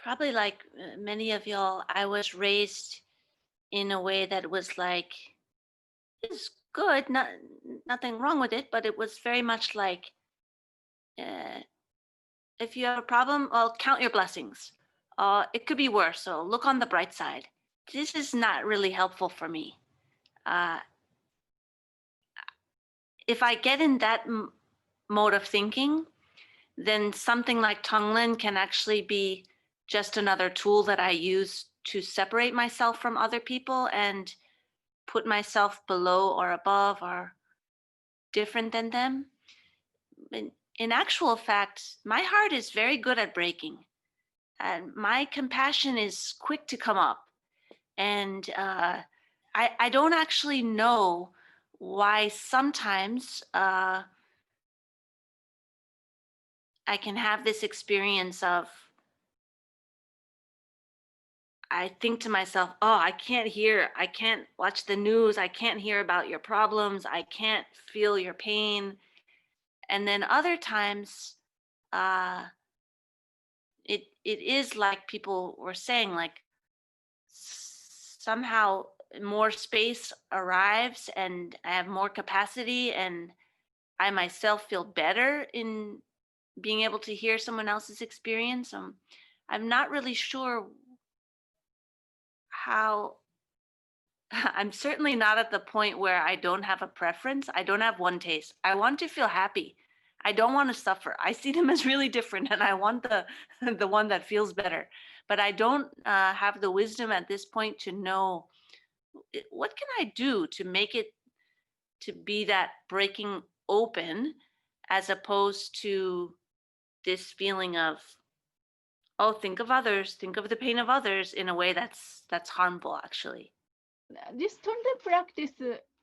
Probably like many of y'all, I was raised in a way that was like, it's good, nothing wrong with it, but it was very much like, uh, if you have a problem, well, count your blessings. It could be worse, so look on the bright side. This is not really helpful for me. Uh, if I get in that mode of thinking, then something like Tonglen can actually be just another tool that I use to separate myself from other people and put myself below or above or different than them. In actual fact, my heart is very good at breaking, and my compassion is quick to come up. And I don't actually know why sometimes I can have this experience of, I think to myself, oh, I can't watch the news, I can't hear about your problems, I can't feel your pain. And then other times, uh, it is like people were saying, like somehow more space arrives and I have more capacity and I myself feel better in being able to hear someone else's experience. I'm not really sure how. I'm certainly not at the point where I don't have a preference. I don't have one taste. I want to feel happy. I don't want to suffer. I see them as really different, and I want the the one that feels better. But I don't have the wisdom at this point to know what can I do to make it to be that breaking open, as opposed to this feeling of, oh, think of others, think of the pain of others in a way that's harmful actually. This Tonle practice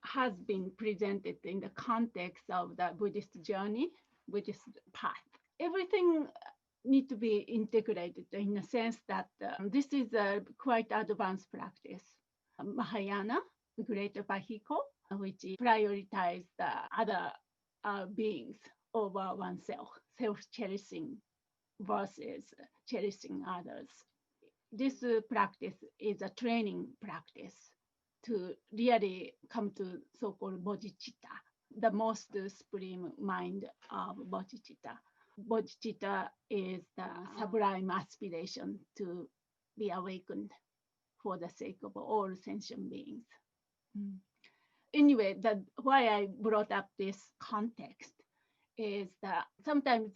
has been presented in the context of the Buddhist journey, Buddhist path. Everything need to be integrated in the sense that this is a quite advanced practice. Mahayana, Greater Vehicle, which prioritize the other beings over oneself, self-cherishing versus cherishing others. This practice is a training practice to really come to so-called bodhicitta, the most supreme mind of bodhicitta. Bodhicitta is the sublime aspiration to be awakened for the sake of all sentient beings. Mm. Anyway, why I brought up this context is that sometimes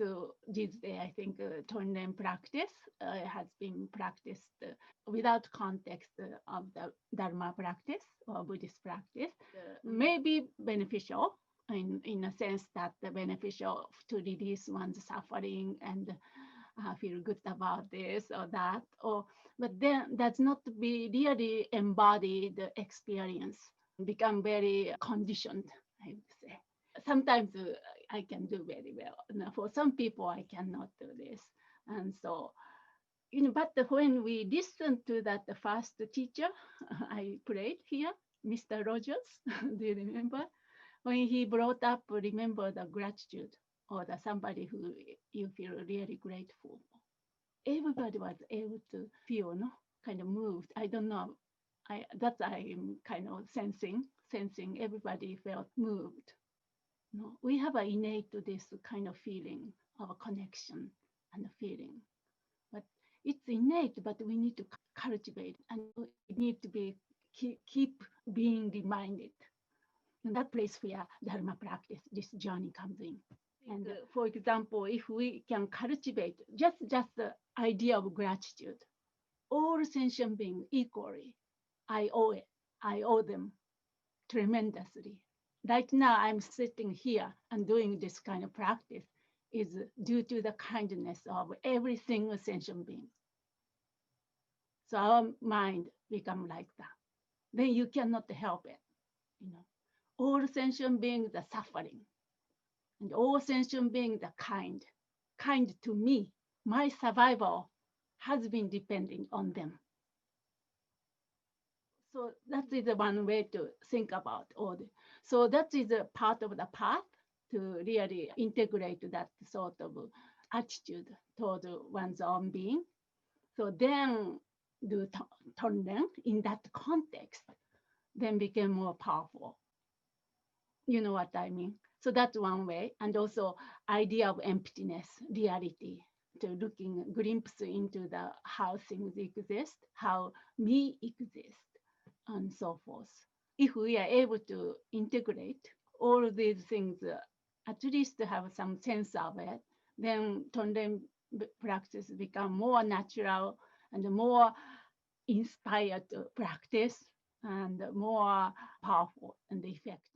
these days, I think Tonlen practice has been practiced without context of the Dharma practice or Buddhist practice. May be beneficial in a sense that the beneficial to release one's suffering and feel good about this or that, or but then that's not be really embodied experience, become very conditioned, I would say. Sometimes I can do very well. Now, for some people, I cannot do this. And so, but when we listen to that the first teacher I played here, Mr. Rogers, do you remember? When he brought up, remember the gratitude or the somebody who you feel really grateful. Everybody was able to feel, no, kind of moved. I don't know. I'm kind of sensing everybody felt moved. No, we have an innate this kind of feeling of a connection and a feeling, but it's innate. But we need to cultivate, and we need to be keep being reminded. And that place where Dharma practice, this journey comes in. And for example, if we can cultivate just the idea of gratitude, all sentient beings equally, I owe it. I owe them tremendously. Right now, I'm sitting here and doing this kind of practice is due to the kindness of every single sentient being. So our mind become like that. Then you cannot help it. All sentient beings are suffering, and all sentient beings are kind to me. My survival has been depending on them. So that is the one way to think about all the, so that is a part of the path to really integrate that sort of attitude toward one's own being. So then do Tonren in that context, then became more powerful. You know what I mean? So that's one way. And also idea of emptiness, reality, to looking glimpse into the how things exist, how me exist, and so forth. If we are able to integrate all of these things, at least to have some sense of it, then Tonren practice become more natural and more inspired to practice and more powerful and effective.